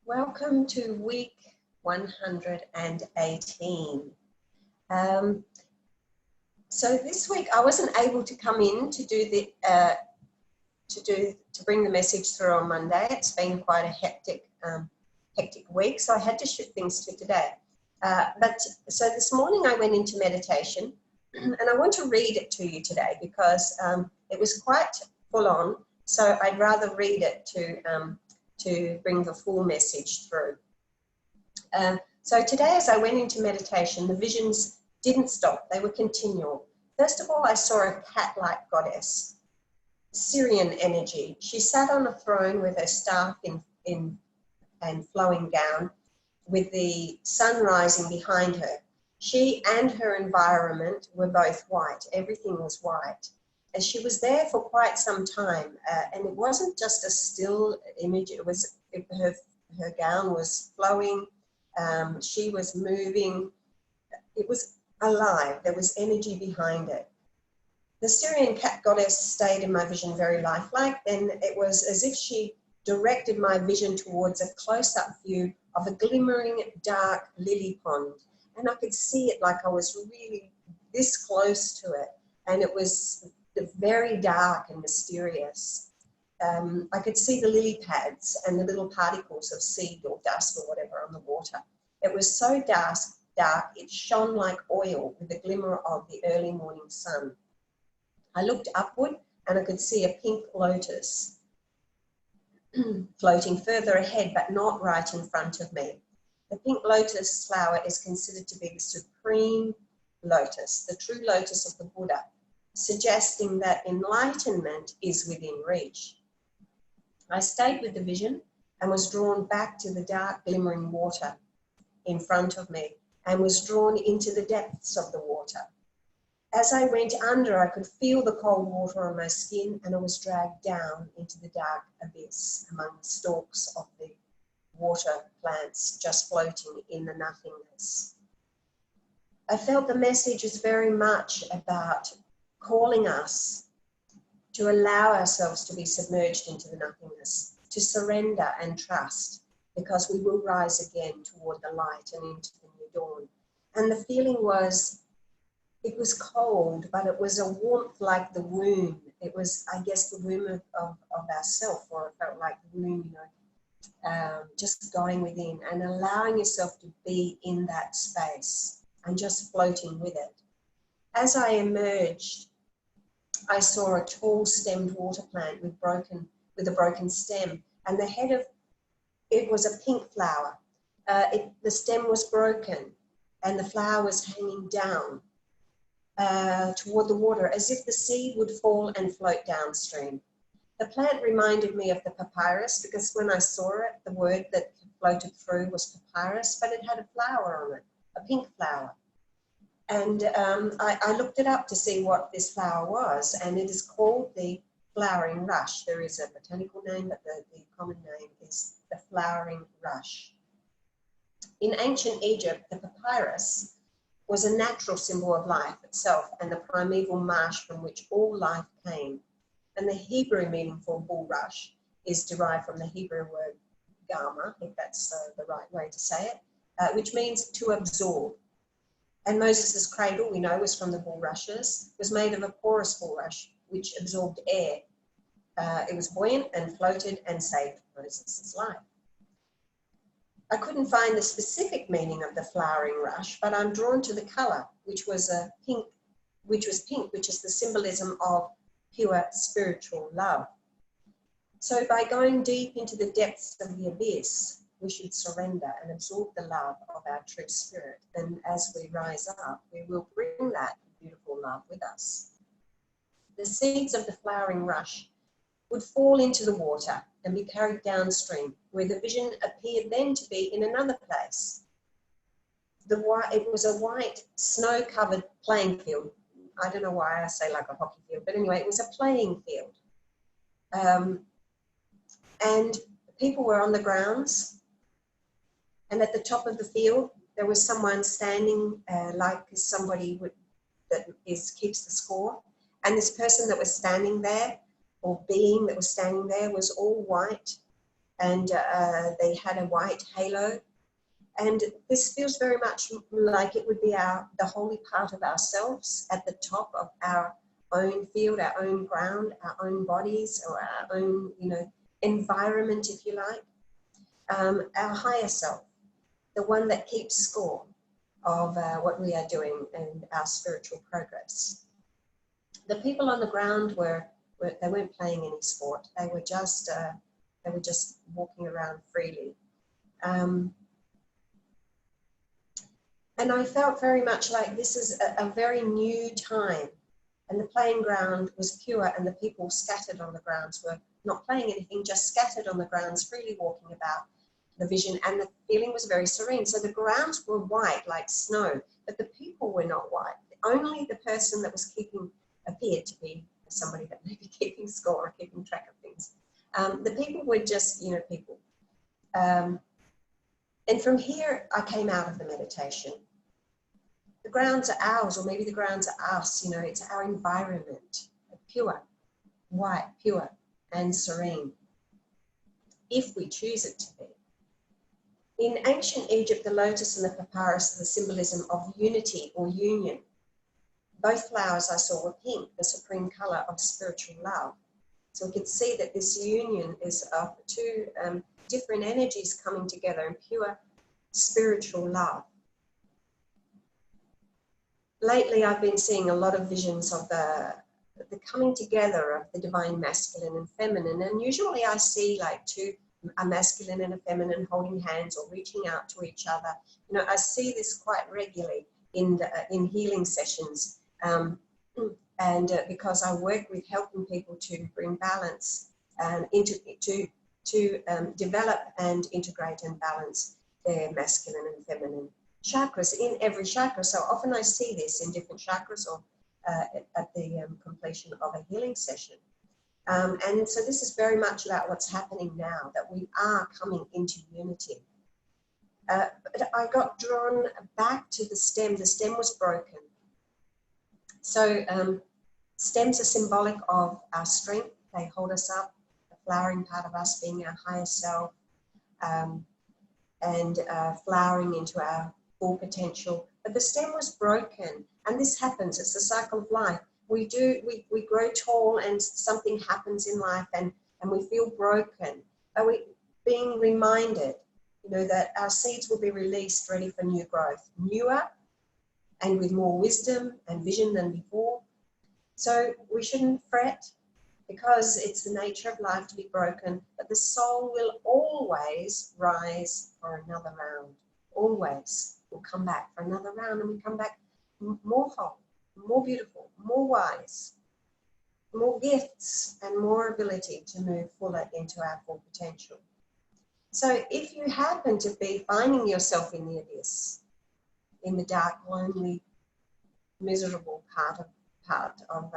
Welcome to week 118. So this week I wasn't able to come in to do the to bring the message through on Monday. It's been quite a hectic week, so I had to shift things to today. So this morning I went into meditation, and I want to read it to you today because it was quite full on. So I'd rather read it to bring the full message through. So today, as I went into meditation, the visions didn't stop. They were continual. First of all, I saw a cat-like goddess, Syrian energy. She sat on a throne with her staff and flowing gown, with the sun rising behind her. She and her environment were both white. Everything was white. And she was there for quite some time. And it wasn't just a still image. Her gown was flowing. She was moving. It was alive. There was energy behind it. The Syrian cat goddess stayed in my vision very lifelike. Then it was as if she directed my vision towards a close-up view of a glimmering dark lily pond. And I could see it like I was really this close to it. And it was very dark and mysterious. I could see the lily pads and the little particles of seed or dust or whatever on the water. It was so dark, it shone like oil with the glimmer of the early morning sun. I looked upward and I could see a pink lotus floating further ahead, but not right in front of me. The pink lotus flower is considered to be the supreme lotus, the true lotus of the Buddha, suggesting that enlightenment is within reach. I stayed with the vision and was drawn back to the dark glimmering water in front of me and was drawn into the depths of the water. As I went under, I could feel the cold water on my skin, and I was dragged down into the dark abyss among the stalks of the water plants just floating in the nothingness. I felt the message is very much about calling us to allow ourselves to be submerged into the nothingness, to surrender and trust, because we will rise again toward the light and into the new dawn. And the feeling was, it was cold, but it was a warmth like the womb. It was, I guess, the womb of ourself, or it felt like the womb, just going within and allowing yourself to be in that space and just floating with it. As I emerged, I saw a tall stemmed water plant with a broken stem, and the head of it was a pink flower. The stem was broken and the flower was hanging down toward the water as if the seed would fall and float downstream. The plant reminded me of the papyrus because when I saw it, the word that floated through was papyrus, but it had a flower on it, a pink flower. And I looked it up to see what this flower was, and it is called the flowering rush. There is a botanical name, but the common name is the flowering rush. In ancient Egypt, the papyrus was a natural symbol of life itself and the primeval marsh from which all life came. And the Hebrew meaning for bulrush is derived from the Hebrew word gama, if that's the right way to say it, which means to absorb. And Moses' cradle, we know, was from the bulrushes, was made of a porous bulrush, which absorbed air. It was buoyant and floated and saved Moses' life. I couldn't find the specific meaning of the flowering rush, but I'm drawn to the colour, which was pink, which is the symbolism of pure spiritual love. So by going deep into the depths of the abyss, we should surrender and absorb the love of our true spirit. And as we rise up, we will bring that beautiful love with us. The seeds of the flowering rush would fall into the water and be carried downstream, where the vision appeared then to be in another place. It was a white, snow-covered playing field. I don't know why I say like a hockey field, but anyway, it was a playing field. And people were on the grounds, and at the top of the field, there was someone standing like somebody keeps the score. And this person that was standing there, or being that was standing there, was all white and they had a white halo. And this feels very much like it would be the holy part of ourselves at the top of our own field, our own ground, our own bodies, or our own, environment, if you like. Our higher self, the one that keeps score of what we are doing and our spiritual progress. The people on the ground they weren't playing any sport. They were just walking around freely. And I felt very much like this is a very new time, and the playing ground was pure, and the people scattered on the grounds were not playing anything, just scattered on the grounds, freely walking about the vision, and the feeling was very serene. So the grounds were white like snow, but the people were not white. Only the person that was keeping appeared to be somebody that may be keeping score or keeping track of things. The people were just, people. And from here, I came out of the meditation. The grounds are ours, or maybe the grounds are us, it's our environment, pure, white, pure, and serene, if we choose it to be. In ancient Egypt, the lotus and the papyrus are the symbolism of unity or union. Both flowers I saw were pink, the supreme color of spiritual love. So we could see that this union is of two different energies coming together in pure spiritual love. Lately, I've been seeing a lot of visions of the coming together of the divine masculine and feminine. And usually I see like a masculine and a feminine holding hands or reaching out to each other. I see this quite regularly in healing sessions. Because I work with helping people to bring balance and to develop and integrate and balance their masculine and feminine chakras in every chakra. So often I see this in different chakras or at the completion of a healing session. And so this is very much about what's happening now, that we are coming into unity. But I got drawn back to the stem. The stem was broken. So stems are symbolic of our strength. They hold us up, the flowering part of us being our higher self, and flowering into our full potential. But the stem was broken, and this happens. It's the cycle of life. We grow tall, and something happens in life, and we feel broken. But we being reminded, that our seeds will be released, ready for new growth, newer, and with more wisdom and vision than before. So we shouldn't fret, because it's the nature of life to be broken, but the soul will always rise for another round. Always. We'll come back for another round, and we come back more whole, more beautiful, more wise, more gifts, and more ability to move fuller into our full potential. So if you happen to be finding yourself in the abyss, in the dark, lonely, miserable part of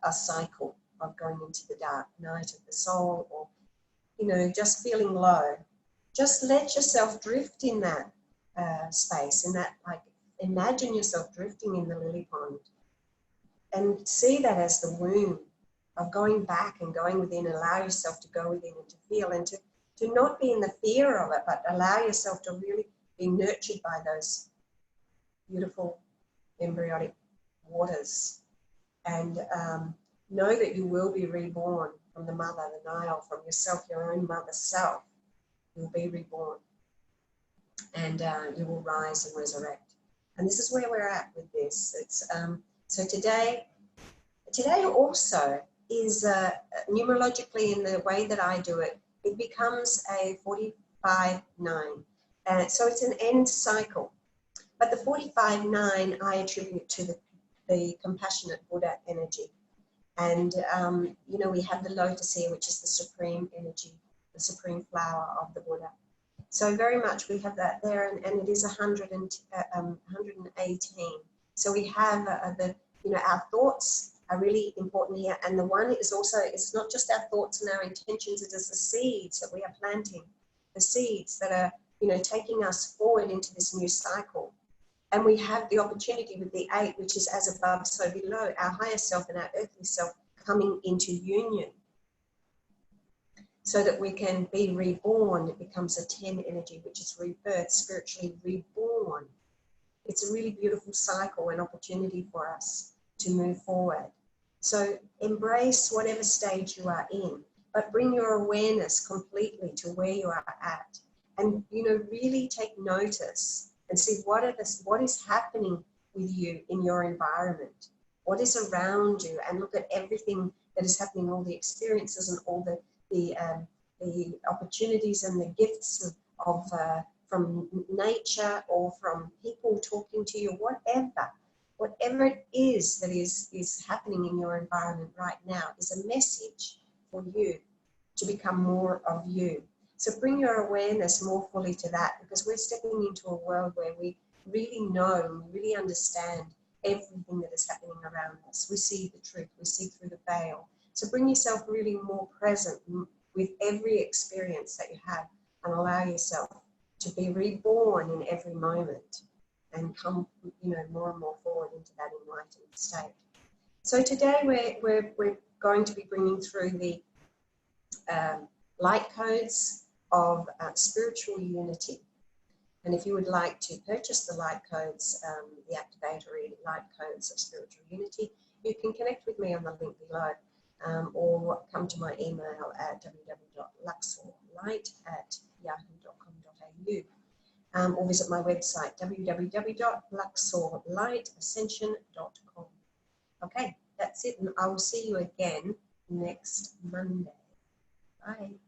a cycle of going into the dark night of the soul, or just feeling low, just let yourself drift in that space, in that, like, imagine yourself drifting in the lily pond, and see that as the womb of going back and going within. Allow yourself to go within and to feel, and to not be in the fear of it, but allow yourself to really be nurtured by those beautiful embryonic waters, and know that you will be reborn from the mother, the Nile, from yourself, your own mother self. You'll be reborn, and you will rise and resurrect. And this is where we're at with this. It's so today also is numerologically, in the way that I do it, it becomes a 45-9. So it's an end cycle. But the 45-9 I attribute to the compassionate Buddha energy. And, we have the lotus here, which is the supreme energy, the supreme flower of the Buddha. So very much we have that there, and it is 118. So we have our thoughts are really important here. And the one is also, it's not just our thoughts and our intentions, it is the seeds that we are planting, the seeds that are, taking us forward into this new cycle. And we have the opportunity with the 8, which is as above, so below, our higher self and our earthly self coming into union. so that we can be reborn. It becomes a 10 energy, which is rebirth, spiritually reborn. It's a really beautiful cycle and opportunity for us to move forward. So embrace whatever stage you are in, but bring your awareness completely to where you are at. And, you know, really take notice and see what is happening with you in your environment, what is around you, and look at everything that is happening, all the experiences and all the opportunities and the gifts of from nature or from people talking to you, whatever it is that is happening in your environment right now is a message for you to become more of you. So bring your awareness more fully to that, because we're stepping into a world where we really know and we really understand everything that is happening around us. We see the truth, we see through the veil. So bring yourself really more present with every experience that you have, and allow yourself to be reborn in every moment and come, you know, more and more forward into that enlightened state. So today we're going to be bringing through the light codes of spiritual unity. And if you would like to purchase the light codes, the activatory light codes of spiritual unity, you can connect with me on the link below, or come to my email at www.luxorlight@yahoo.com.au, or visit my website www.luxorlightascension.com. Okay, that's it, and I will see you again next Monday. Bye.